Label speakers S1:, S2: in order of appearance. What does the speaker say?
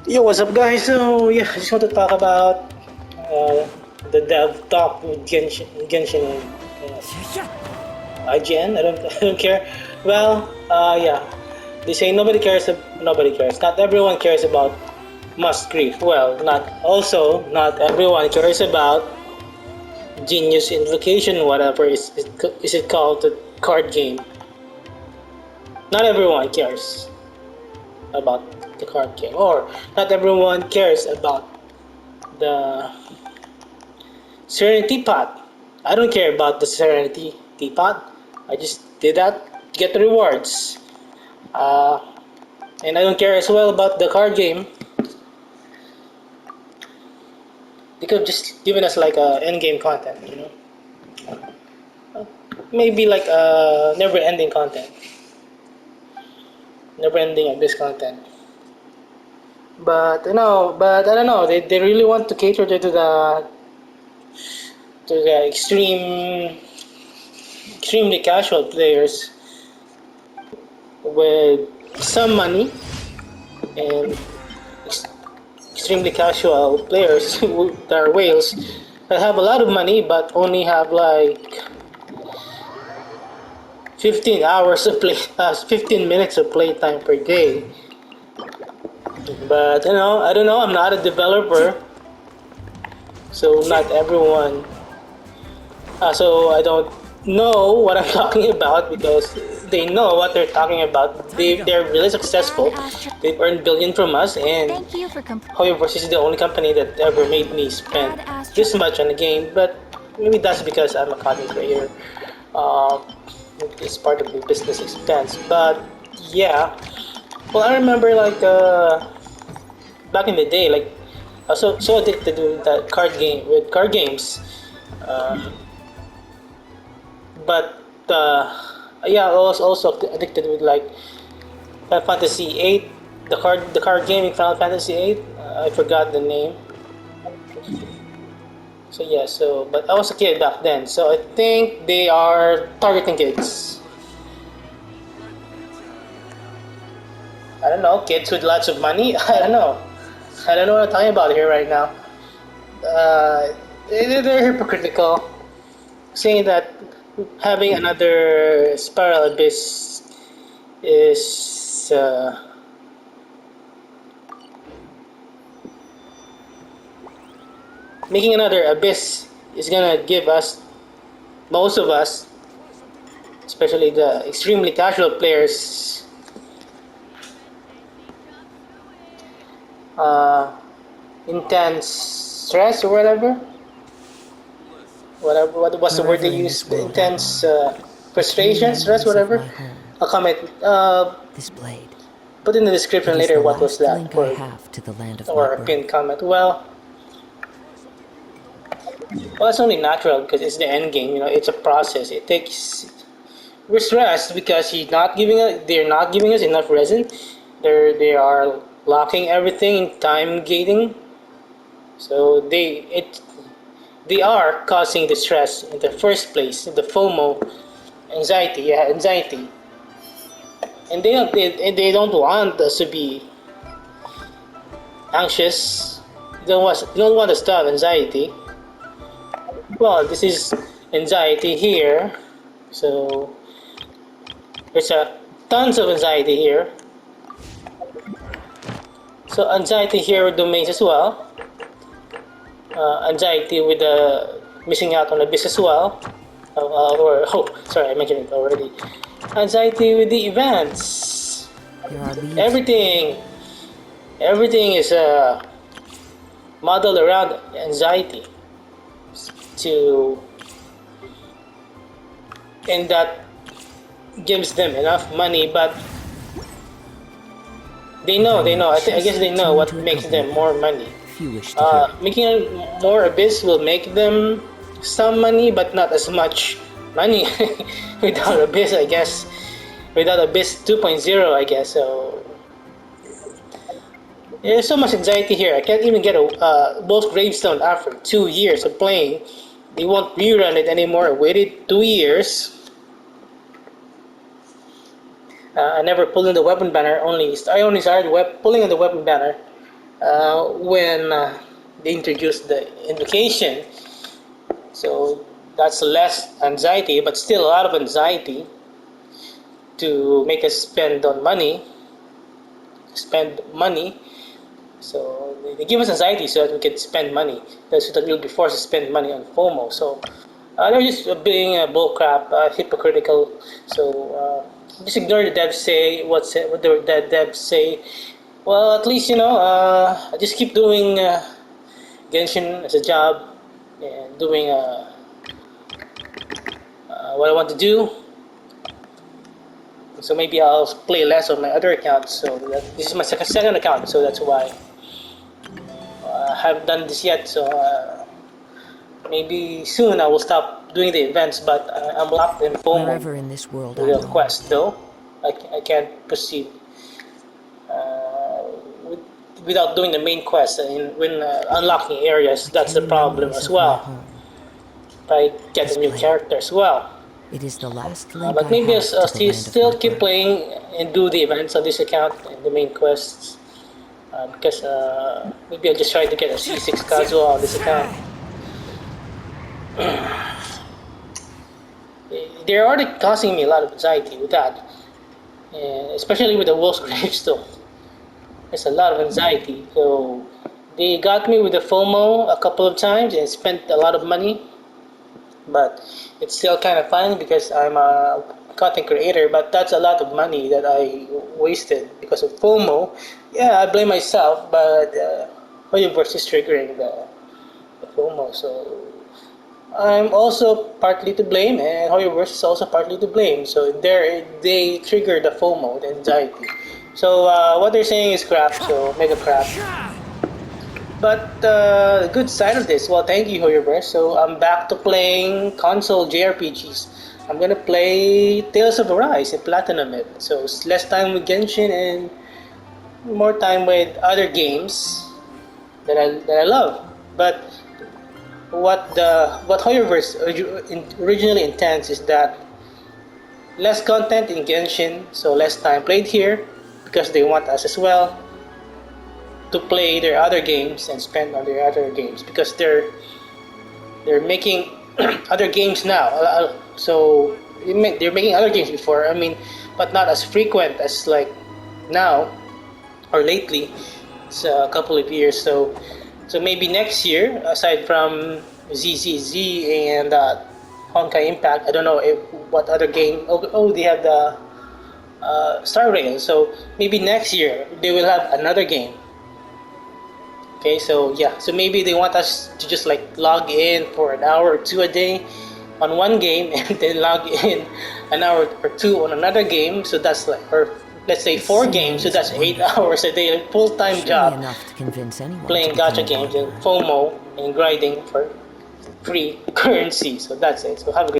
S1: Yo, what's up, guys? So, yeah, I just want to talk about uh, the dev talk with Genshin IGN. I don't care. Well, yeah, they say nobody cares. Nobody cares. Not everyone cares about Must Grief. Well, not everyone cares about Genius Invocation, whatever is it called, the card game. Not everyone cares about the card game, or not everyone cares about the Serenity Pot. I don't care about the Serenity Teapot. I just did that, get the rewards. Uh, and I don't care as well about the card game. They could have just given us like a end game content, maybe like a never ending content, never ending abyss content. But I don't know. They really want to cater to the extremely casual players with some money and extremely casual players who that are whales that have a lot of money but only have like 15 hours of 15 minutes of playtime per day. But I don't know. I'm not a developer, so not everyone. So I don't know what I'm talking about because they know what they're talking about. They're really successful. They've earned billion from us, and however, this is the only company that ever made me spend this much on a game. But maybe that's because I'm a content creator. Uh, it's part of the business expense. But yeah, well, I remember like back in the day, like I was so addicted with that card games. Um, but yeah, I was also addicted with like Final Fantasy 8, the card game in Final Fantasy 8. I forgot the name. So yeah, but I was a kid back then, so I think they are targeting kids. I don't know, kids with lots of money. I don't know. I don't know what I'm talking about here right now. They're hypocritical, saying that having another Spiral Abyss is making another Abyss is gonna give us, most of us, especially the extremely casual players, uh, intense stress or whatever. What was the word
S2: Wherever
S1: they
S2: in
S1: used?
S2: this world I
S1: Intense
S2: roam, the keen
S1: frustration, stress,
S2: memories of
S1: whatever.
S2: my home,
S1: I'll comment.
S2: this blade.
S1: Put in the description
S2: It is
S1: later
S2: the
S1: what was
S2: last
S1: that
S2: link I
S1: word
S2: have to the land of my
S1: or a
S2: birth.
S1: pinned comment. Well, it's only natural because it's the end game. It's a process. It takes we're stressed because they're not giving us enough resin. They are locking everything in time gating. So they are causing the stress in the first place, the FOMO, anxiety, yeah, anxiety. And they don't want us to be anxious. They don't want us to have anxiety. Well, this is anxiety here. So there's a tons of anxiety here. So anxiety here with domains as well. Anxiety with the missing out on a business as well. Sorry, I mentioned it already. Anxiety with the events.
S2: There are leaves.
S1: Everything, everything is modeled around anxiety to, and that gives them enough money, but they
S2: Though
S1: know. I guess
S2: chests
S1: they know
S2: seem
S1: what
S2: to
S1: makes
S2: accompany
S1: them
S2: them,
S1: more money.
S2: few wish to hear it.
S1: Making more abyss will make them some money, but not as much money without abyss, I guess. Without abyss 2.0, I guess. So there's so much anxiety here. I can't even get a Wolf Gravestone after 2 years of playing. They won't rerun it anymore. I waited 2 years. I never pulled in the weapon banner. I only started pulling in the weapon banner when they introduced the invocation. So that's less anxiety, but still a lot of anxiety to make us spend money. So they give us anxiety so that we can spend money. So that we'll be forced to spend money on FOMO. So they're just being bullcrap, hypocritical. So just ignore the devs say what the devs say. Well, at least I just keep doing Genshin as a job and doing what I want to do. So maybe I'll play less on my other accounts. So this is my second account, so that's why I haven't done this yet. So maybe soon I will stop doing the events, but I'm locked in FOMO
S2: Wherever in this world
S1: with
S2: I
S1: the
S2: roam,
S1: quest though. I can't proceed uh, with, without doing the main quest. When unlocking areas,
S2: I
S1: that's the
S2: carry
S1: problem
S2: memories
S1: as
S2: of my
S1: well.
S2: home.
S1: If I get
S2: This
S1: a new
S2: blade.
S1: character as well.
S2: It is the last link
S1: But
S2: I
S1: maybe
S2: have
S1: I'll
S2: to the land of
S1: still
S2: my
S1: keep
S2: birth.
S1: playing and do the events on this account and the main quests. Because maybe I'll just try to get a C6 casual on this account. They're already causing me a lot of anxiety with that, and especially with the Wolf's Grave still. There's a lot of anxiety. So they got me with the FOMO a couple of times and spent a lot of money, but it's still kind of fun because I'm a content creator. But that's a lot of money that I wasted because of FOMO. Yeah, I blame myself, but Universe is triggering the FOMO. So I'm also partly to blame, and Hoyoverse is also partly to blame. So there, they trigger the FOMO, the anxiety. So what they're saying is crap. So mega crap. But the good side of this, well, thank you, Hoyoverse. So I'm back to playing console JRPGs. I'm gonna play Tales of Arise and Platinum it. So it's less time with Genshin and more time with other games that I love. But what Hoyoverse originally intends is that less content in Genshin, so less time played here, because they want us as well to play their other games and spend on their other games because they're making other games now. So they're making other games before. I mean, but not as frequent as like now or lately. It's a couple of years. So maybe next year, aside from ZZZ and Honkai Impact, I don't know if what other game. Oh, they have the Star Rail. So maybe next year they will have another game. Okay, so yeah, so maybe they want us to just like log in for an hour or two a day on one game and then log in an hour or two on another game. So that's like, or let's say
S2: This
S1: four
S2: scene
S1: games. So
S2: is
S1: that's 8
S2: wonderful.
S1: hours a day, a full-time
S2: Surely
S1: job
S2: enough to convince anyone to
S1: playing
S2: become
S1: gacha
S2: a
S1: games and
S2: wanderer.
S1: FOMO and grinding for free currency. So that's it. So have a good